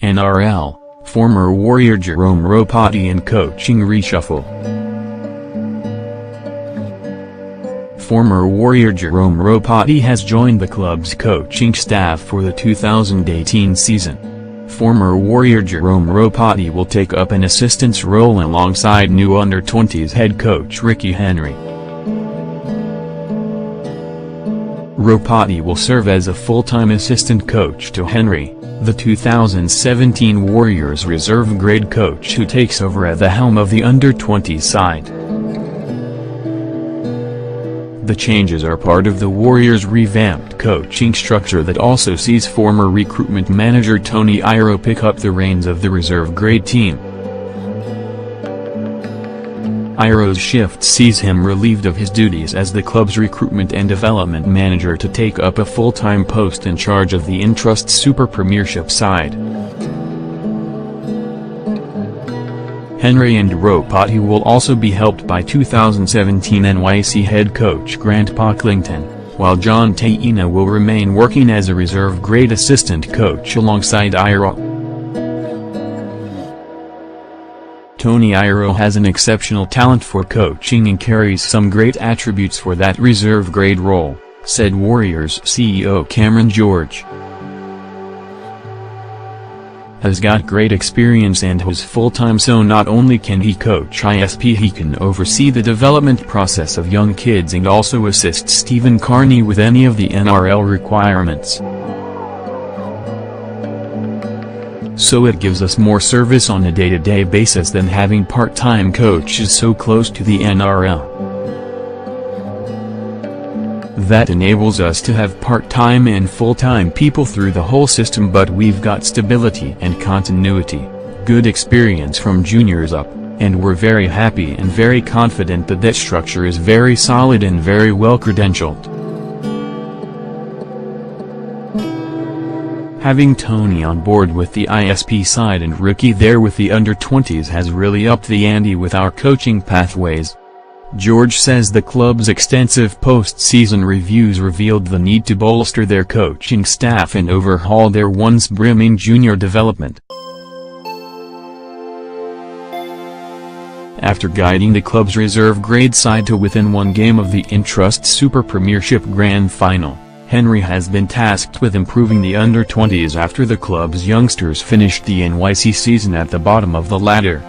NRL, former Warrior Jerome Ropati and coaching reshuffle. Former Warrior Jerome Ropati has joined the club's coaching staff for the 2018 season. Former Warrior Jerome Ropati will take up an assistant's role alongside new under-20s head coach Ricky Henry. Ropati will serve as a full-time assistant coach to Henry, the 2017 Warriors reserve grade coach who takes over at the helm of the under-20s side. The changes are part of the Warriors' revamped coaching structure that also sees former recruitment manager Tony Iro pick up the reins of the reserve grade team. Iro's shift sees him relieved of his duties as the club's recruitment and development manager to take up a full-time post in charge of the Entrust Super Premiership side. Henry and Ropati will also be helped by 2017 NYC head coach Grant Pocklington, while John Taina will remain working as a reserve grade assistant coach alongside Iro. Tony Iro has an exceptional talent for coaching and carries some great attributes for that reserve grade role, said Warriors CEO Cameron George. Has got great experience and was full-time, so not only can he coach ISP, he can oversee the development process of young kids and also assist Stephen Carney with any of the NRL requirements. So it gives us more service on a day-to-day basis than having part-time coaches so close to the NRL. That enables us to have part-time and full-time people through the whole system, but we've got stability and continuity, good experience from juniors up, and we're very happy and very confident that that structure is very solid and very well credentialed. Having Tony on board with the ISP side and Ricky there with the under-20s has really upped the ante with our coaching pathways. George says the club's extensive post-season reviews revealed the need to bolster their coaching staff and overhaul their once brimming junior development. After guiding the club's reserve grade side to within one game of the Entrust Super Premiership Grand Final, Henry has been tasked with improving the under-20s after the club's youngsters finished the NYC season at the bottom of the ladder.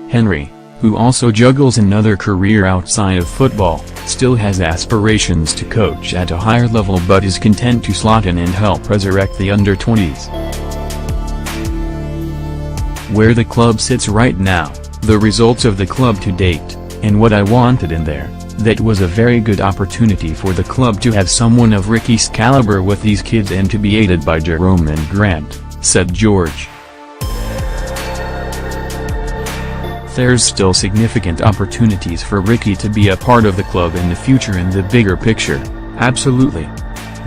Henry, who also juggles another career outside of football, still has aspirations to coach at a higher level but is content to slot in and help resurrect the under-20s. Where the club sits right now, the results of the club to date, and what I wanted in there, that was a very good opportunity for the club to have someone of Ricky's caliber with these kids and to be aided by Jerome and Grant, said George. There's still significant opportunities for Ricky to be a part of the club in the future in the bigger picture, absolutely.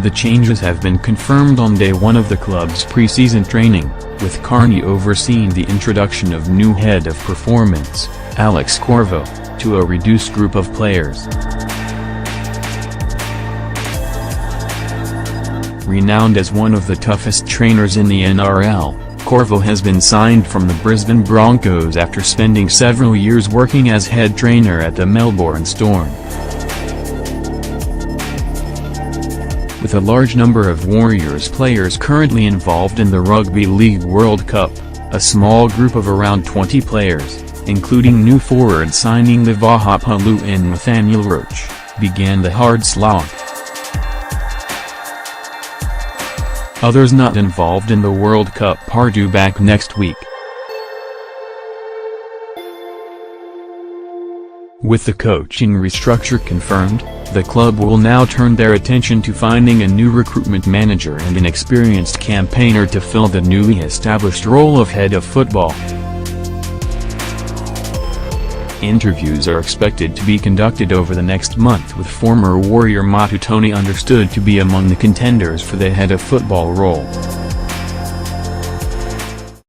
The changes have been confirmed on day one of the club's preseason training, with Carney overseeing the introduction of new head of performance, Alex Corvo, to a reduced group of players. Renowned as one of the toughest trainers in the NRL, Corvo has been signed from the Brisbane Broncos after spending several years working as head trainer at the Melbourne Storm. With a large number of Warriors players currently involved in the Rugby League World Cup, a small group of around 20 players, including new forward signing the Vahapalu and Nathaniel Roach, began the hard slog. Others not involved in the World Cup are due back next week. With the coaching restructure confirmed, the club will now turn their attention to finding a new recruitment manager and an experienced campaigner to fill the newly established role of head of football. Interviews are expected to be conducted over the next month, with former Warrior Matu Tony understood to be among the contenders for the head of football role.